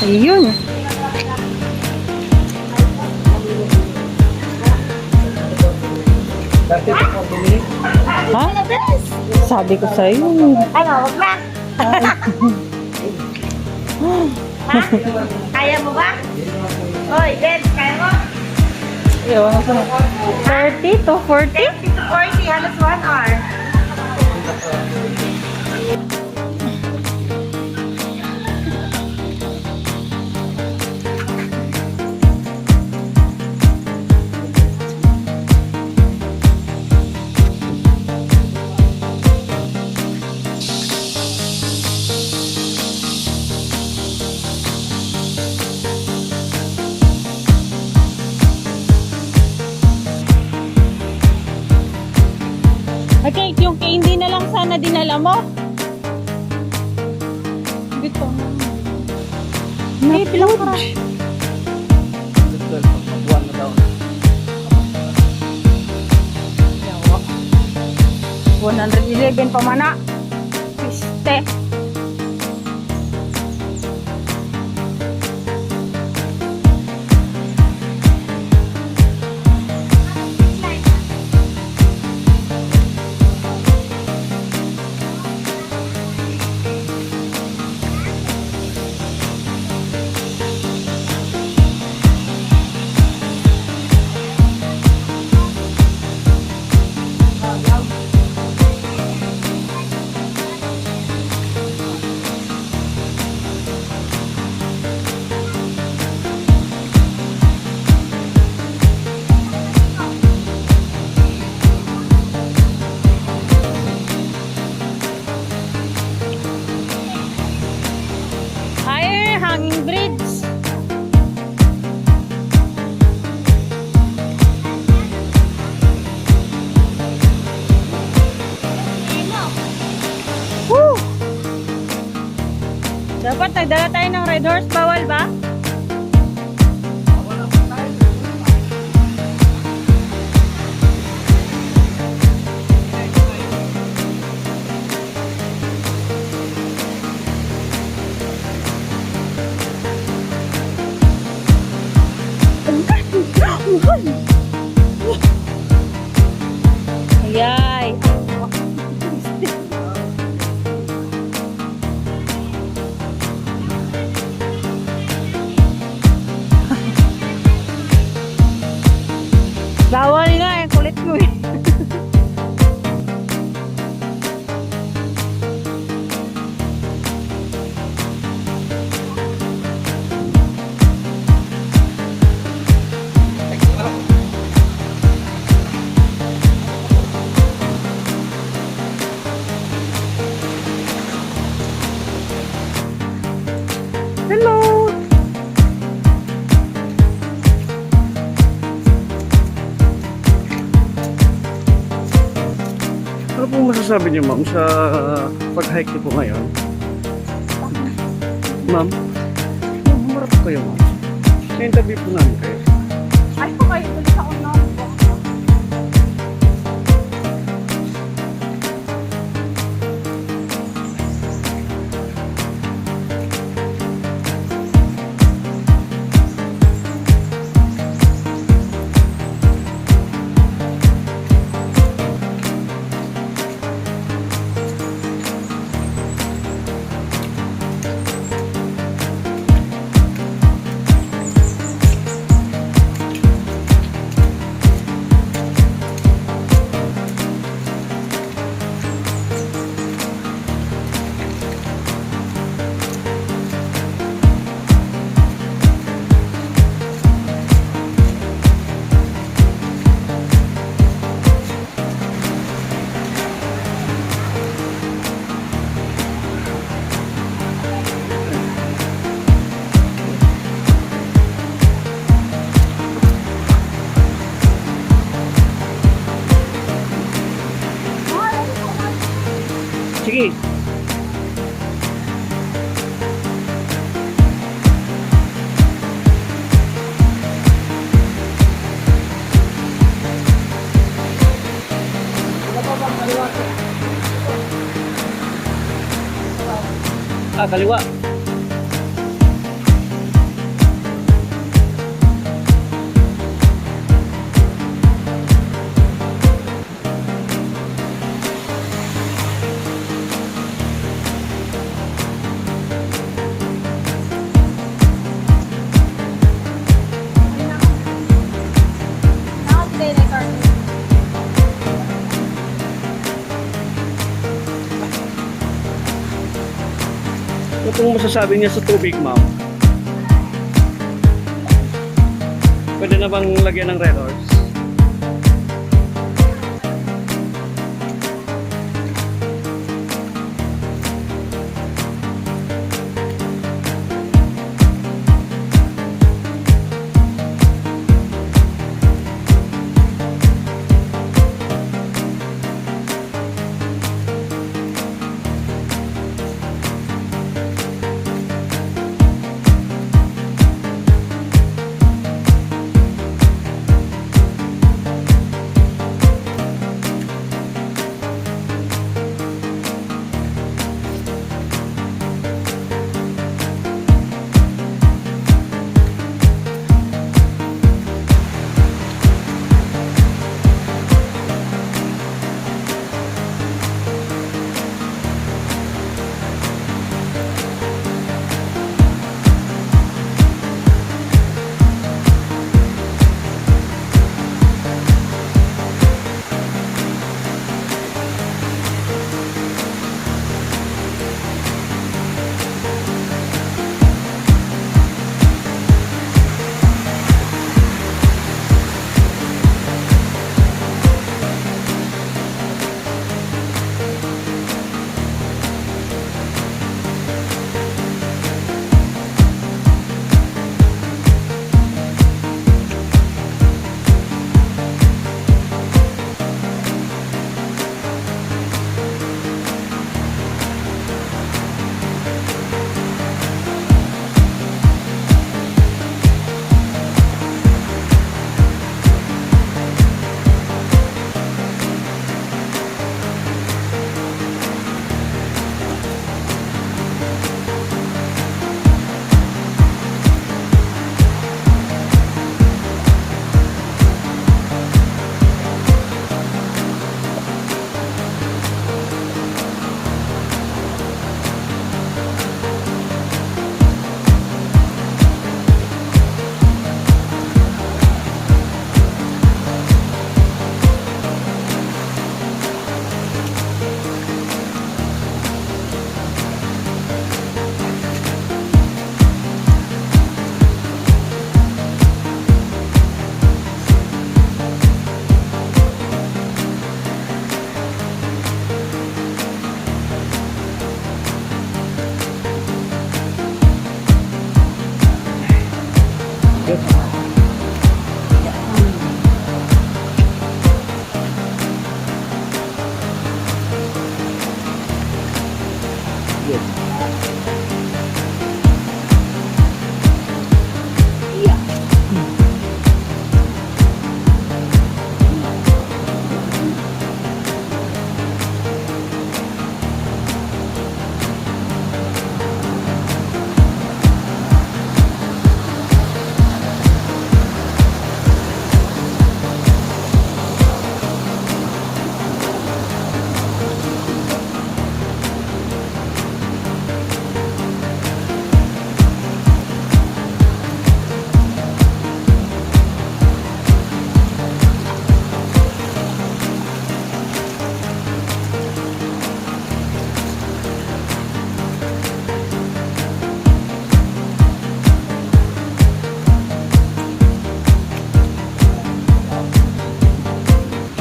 Ayun. Ha? Sabi ko sa'yo. Ano, wag na. Ha? Kaya mo ba? Hoy, Ben, kaya mo? Ewan ko. 30 to 40? 30 to 40, halos 1 hour. Okay, yung candy na lang sana dinala mo. Bito. May bilang ka. 111 pa mana. Piste. Ay, hanging bridge. Woo! Dapat nagdala tayo ng red horse, bawal ba? Ayay. Bawal nga eh, kulit mo eh. Hello. Ano po masasabi niyo, ma'am, sa pag-hike niyo po ngayon? Ma'am, humarap po kayo, ma'am. Sa-interview po namin kayo. Ay po kayo, tulis ako na. Sige. Kaliwa. Ano pong masasabi niya sa tubig, ma'am? Pwede na bang lagyan ng red horse?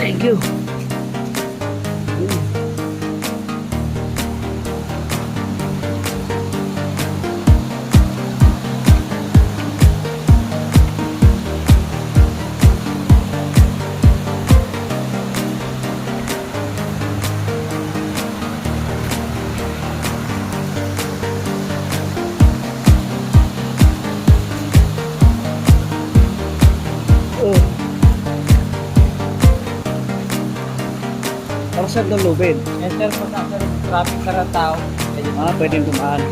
Thank you. Para sa lubid. Eh sir, pag nasa traffic ka rin tao, Pwedeng dumaan.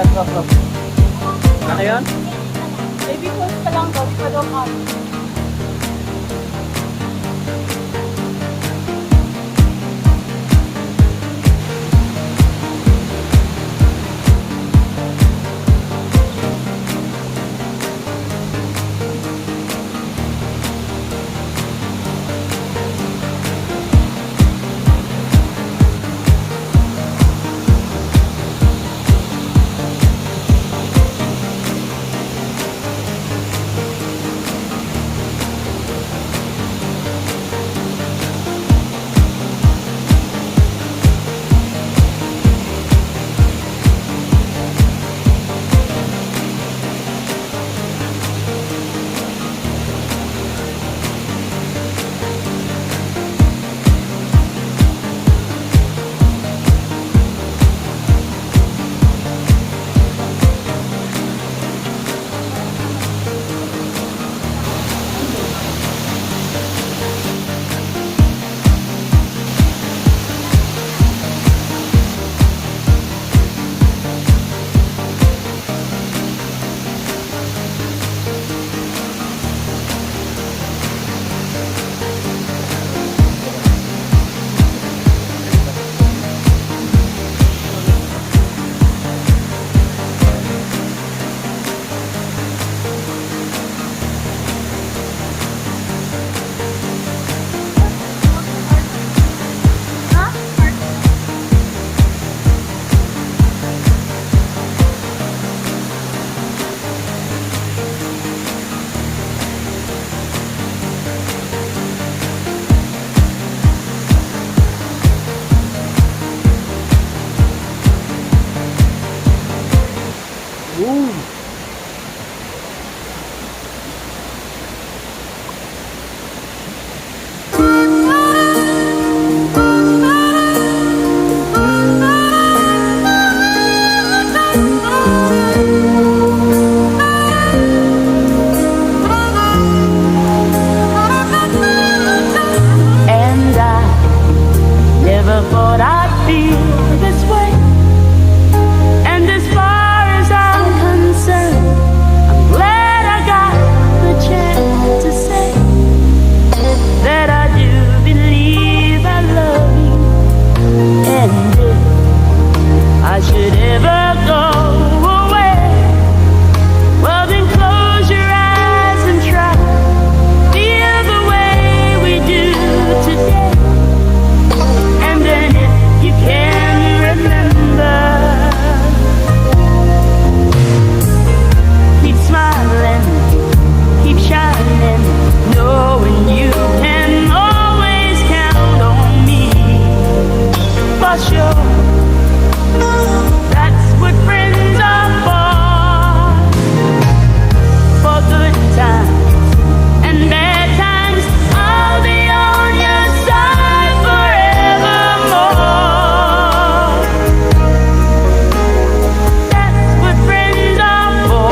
Kaya prop. Ano yun? Baby pulse pa lang daw. Di pa daw ka. Ooh. And I never thought I'd feel this way. And as far as I'm concerned, I'm glad I got the chance to say that I do believe I love you. And if I should ever go away, well then close your eyes and try feel the way we do today. And then if you can remember, keep smiling, keep shining, knowing you can always count on me. For sure, that's what friends are for good times and bad times. I'll be on your side forevermore. That's what friends are for.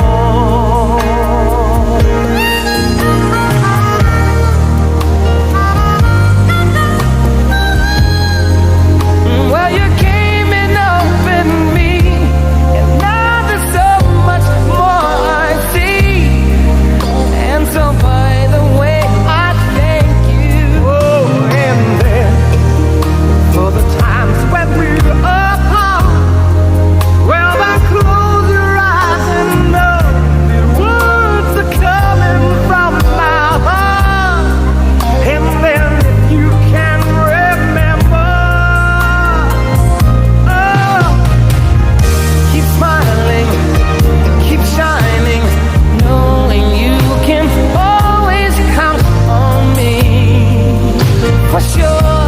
Well, you came and opened me, and now there's so much more I see. And so, by the way, I thank you. Oh, and then for the times when we were apart, well, I close your eyes and know the words are coming from my heart. And then if you can remember, oh, keep smiling, keep shining, knowing you can always count on me. For sure.